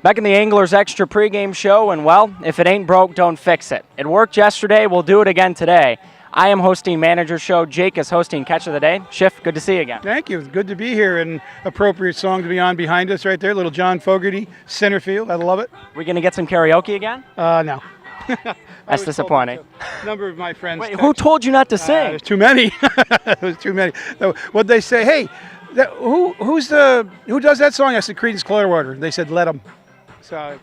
Back in the Anglers Extra pregame show, and well, if it ain't broke, don't fix it. It worked yesterday, we'll do it again today. I am hosting Manager Show. Jake is hosting Catch of the Day. Schiff, good to see you again. Thank you. It's good to be here, and appropriate song to be on behind us right there. Little John Fogerty, center field. I love it. We going to get some karaoke again? No. That's disappointing. A number of my friends. Wait, who told you not to sing? There's too many. There's too many. What'd they say? Hey, who does that song? I said Creedence Clearwater. They said let them. So,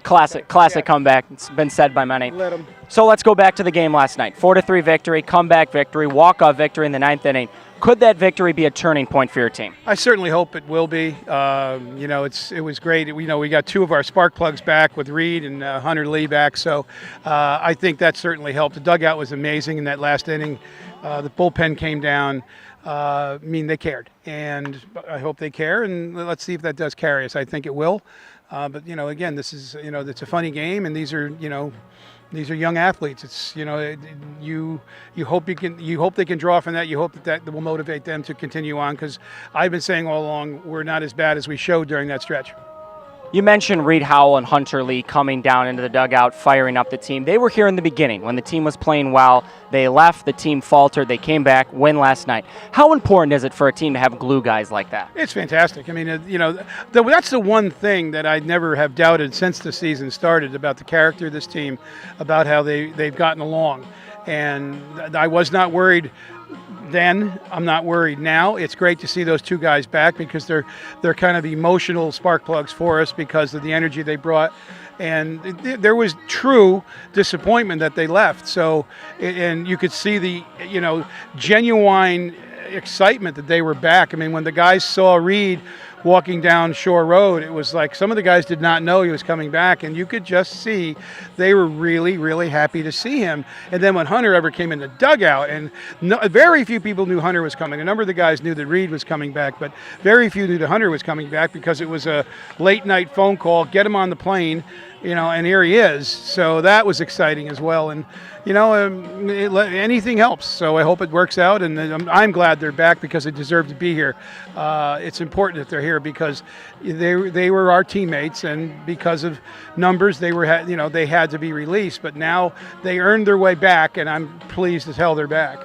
Classic comeback. It's been said by many. let them. So let's go back to the game last night. 4-3 victory, comeback victory, walk-off victory in the ninth inning. Could that victory be a turning point for your team? I certainly hope it will be. It was great. We got two of our spark plugs back with Reed and Hunter Lee back, so I think that certainly helped. The dugout was amazing in that last inning. The bullpen came down. They cared, and I hope they care, and let's see if that does carry us. I think it will. But again, this is it's a funny game, and these are young athletes. It's you hope they can draw from that. You hope that will motivate them to continue on, because I've been saying all along we're not as bad as we showed during that stretch. You mentioned Reed Howell and Hunter Lee coming down into the dugout, firing up the team. They were here in the beginning when the team was playing well. They left, the team faltered, they came back, win last night. How important is it for a team to have glue guys like that? It's fantastic. I mean, that's the one thing that I never have doubted since the season started about the character of this team, about how they've gotten along. And I was not worried then. I'm not worried now. It's great to see those two guys back, because they're kind of emotional spark plugs for us because of the energy they brought. And there was true disappointment that they left. So, and you could see the genuine excitement that they were back. I mean, when the guys saw Reed walking down Shore Road, it was like some of the guys did not know he was coming back, and you could just see they were really, really happy to see him. And then when Hunter ever came in the dugout, and very few people knew Hunter was coming. A number of the guys knew that Reed was coming back, but very few knew that Hunter was coming back, because it was a late night phone call, get him on the plane, and here he is. So that was exciting as well. And anything helps. So I hope it works out, and I'm glad they're back, because they deserve to be here. It's important that they're here, because they were our teammates, and because of numbers, they had to be released. But now they earned their way back, and I'm pleased as hell they're back.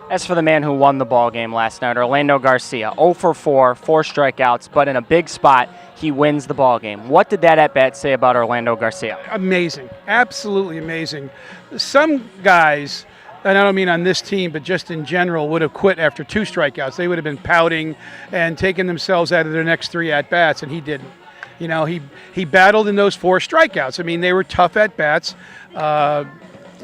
As for the man who won the ball game last night, Orlando Garcia, 0 for 4, 4 strikeouts, but in a big spot, he wins the ball game. What did that at-bat say about Orlando Garcia? Amazing. Absolutely amazing. Some guys, and I don't mean on this team, but just in general, would have quit after 2 strikeouts. They would have been pouting and taking themselves out of their next 3 at-bats, and he didn't. He battled in those 4 strikeouts. I mean, they were tough at-bats.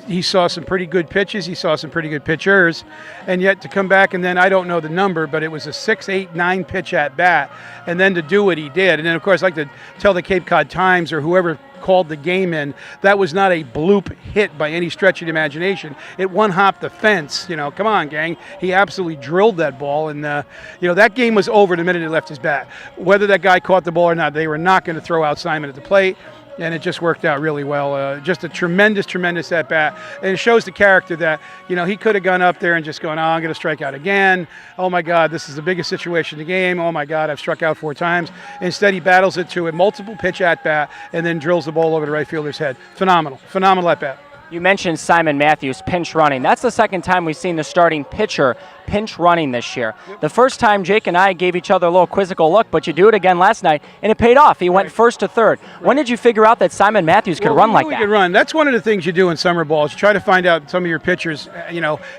He saw some pretty good pitches. He saw some pretty good pitchers. And yet to come back, and then I don't know the number, but it was a 6, 8, 9 pitch at bat. And then to do what he did. And then, of course, I like to tell the Cape Cod Times or whoever called the game in, that was not a bloop hit by any stretch of the imagination. It one-hopped the fence. Come on, gang. He absolutely drilled that ball. And, that game was over the minute he left his bat. Whether that guy caught the ball or not, they were not going to throw out Simon at the plate. And it just worked out really well. Just a tremendous at-bat. And it shows the character that, he could have gone up there and just gone, I'm going to strike out again. Oh, my God, this is the biggest situation in the game. Oh, my God, I've struck out 4 times. Instead, he battles it to a multiple pitch at-bat and then drills the ball over the right fielder's head. Phenomenal at-bat. You mentioned Simon Matthews pinch running. That's the second time we've seen the starting pitcher pinch running this year. Yep. The first time Jake and I gave each other a little quizzical look, but you do it again last night, and it paid off. He went first to third. Right. When did you figure out that Simon Matthews could run like that? Could run. That's one of the things you do in summer ball is you try to find out some of your pitchers,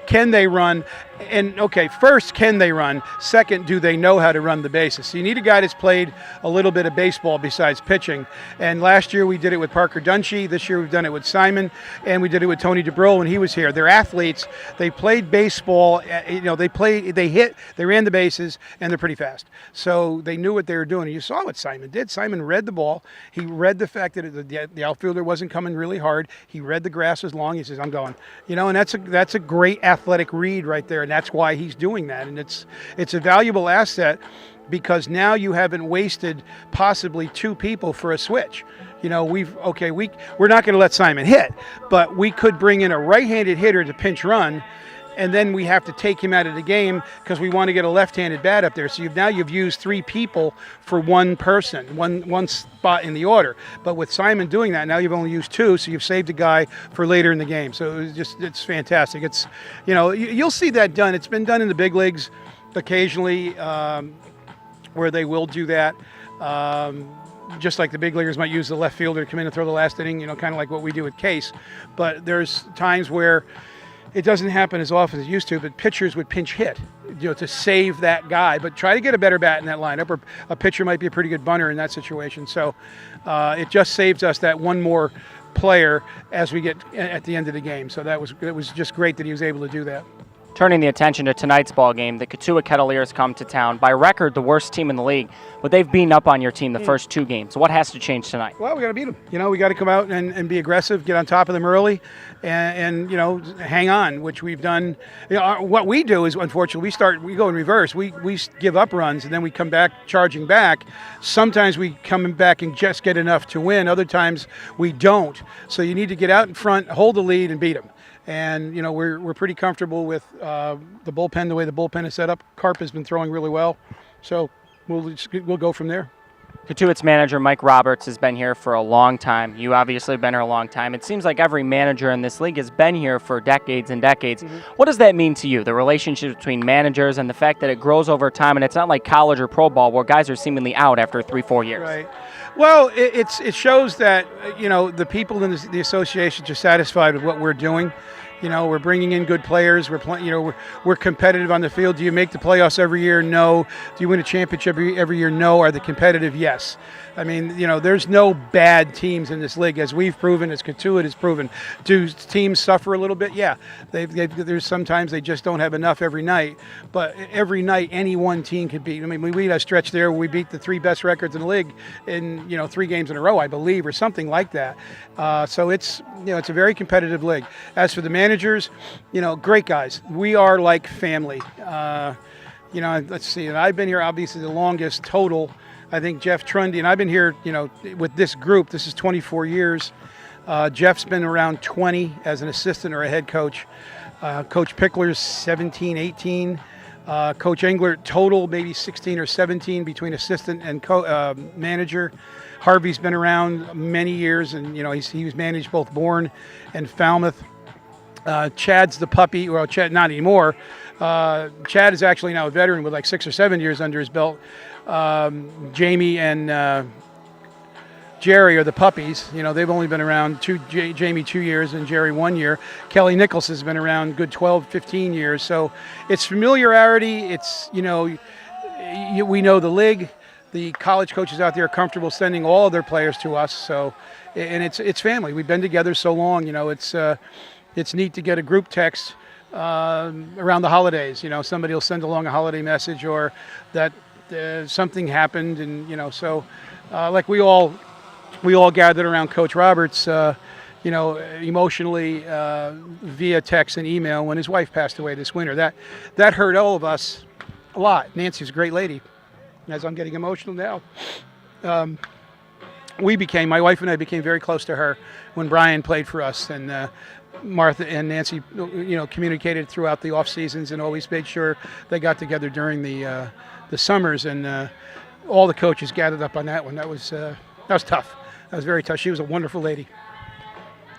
can they run? And, okay, first, can they run? Second, do they know how to run the bases? So you need a guy that's played a little bit of baseball besides pitching. And last year we did it with Parker Dunshee. This year we've done it with Simon. And we did it with Tony DeBrill when he was here. They're athletes. They played baseball. They hit, they ran the bases, and they're pretty fast. So they knew what they were doing. And you saw what Simon did. Simon read the ball. He read the fact that the outfielder wasn't coming really hard. He read the grass was long. He says, I'm going. And that's a great athletic read right there. And that's why he's doing that. And it's a valuable asset, because now you haven't wasted possibly 2 people for a switch. We're not going to let Simon hit, but we could bring in a right-handed hitter to pinch run and then we have to take him out of the game because we want to get a left-handed bat up there. So you've used 3 people for one person, one spot in the order. But with Simon doing that, now you've only used 2, so you've saved a guy for later in the game. So it's fantastic. It's, you'll see that done. It's been done in the big leagues occasionally, where they will do that. Just like the big leaguers might use the left fielder to come in and throw the last inning, kind of like what we do with Case. But there's times where it doesn't happen as often as it used to, but pitchers would pinch hit, to save that guy. But try to get a better bat in that lineup, or a pitcher might be a pretty good bunter in that situation. So it just saves us that one more player as we get at the end of the game. So it was just great that he was able to do that. Turning the attention to tonight's ball game, the Cotuit Kettleers come to town. By record, the worst team in the league, but they've beaten up on your team the first 2 games. What has to change tonight? Well, we got to beat them. We got to come out and be aggressive, get on top of them early, and hang on, which we've done. What we do is, unfortunately, we go in reverse. We give up runs, and then we come back charging back. Sometimes we come back and just get enough to win. Other times we don't. So you need to get out in front, hold the lead, and beat them. And we're pretty comfortable with the bullpen, the way the bullpen is set up. Carp has been throwing really well, so we'll go from there. Cotuit's manager Mike Roberts has been here for a long time. You obviously have been here a long time. It seems like every manager in this league has been here for decades and decades. Mm-hmm. What does that mean to you, the relationship between managers and the fact that it grows over time, and it's not like college or pro ball where guys are seemingly out after 3-4 years? Right. Well, it shows that the people in the associations are satisfied with what we're doing. We're bringing in good players. We're competitive on the field. Do you make the playoffs every year? No. Do you win a championship every year? No. Are they competitive? Yes. I mean, there's no bad teams in this league, as we've proven, as Cotuit has proven. Do teams suffer a little bit? Yeah. There's sometimes they just don't have enough every night. But every night, any one team could beat. I mean, we had a stretch there where we beat the 3 best records in the league in 3 games in a row, I believe, or something like that. So it's it's a very competitive league. As for the managers, great guys. We are like family. Let's see. And I've been here obviously the longest total. I think Jeff Trundy, and I've been here, with this group, this is 24 years. Jeff's been around 20 as an assistant or a head coach. Coach Pickler's 17, 18. Coach Englert total maybe 16 or 17 between assistant and manager. Harvey's been around many years, and he was managed both Bourne and Falmouth. Chad's the puppy. Well, Chad not anymore. Chad is actually now a veteran with like 6 or 7 years under his belt. Jamie and Jerry are the puppies. They've only been around Jamie 2 years and Jerry 1 year. Kelly Nichols has been around good 12, 15 years. So it's familiarity. It's, we know the league. The college coaches out there are comfortable sending all of their players to us. So, and it's family. We've been together so long. It's neat to get a group text around the holidays. Somebody will send along a holiday message, or that something happened, and so like we all gathered around Coach Roberts, emotionally via text and email when his wife passed away this winter. That hurt all of us a lot. Nancy's a great lady. As I'm getting emotional now, my wife and I became very close to her when Brian played for us, and Martha and Nancy, communicated throughout the off seasons and always made sure they got together during the summers, and all the coaches gathered up on that one. That was tough. That was very tough. She was a wonderful lady.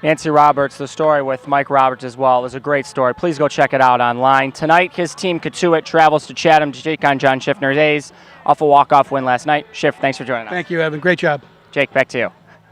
Nancy Roberts, the story with Mike Roberts as well, is a great story. Please go check it out online. Tonight, his team, Cotuit, travels to Chatham to take on John Schiffner's A's off a walk-off win last night. Schiff, thanks for joining us. Thank you, Evan. Great job. Jake, back to you.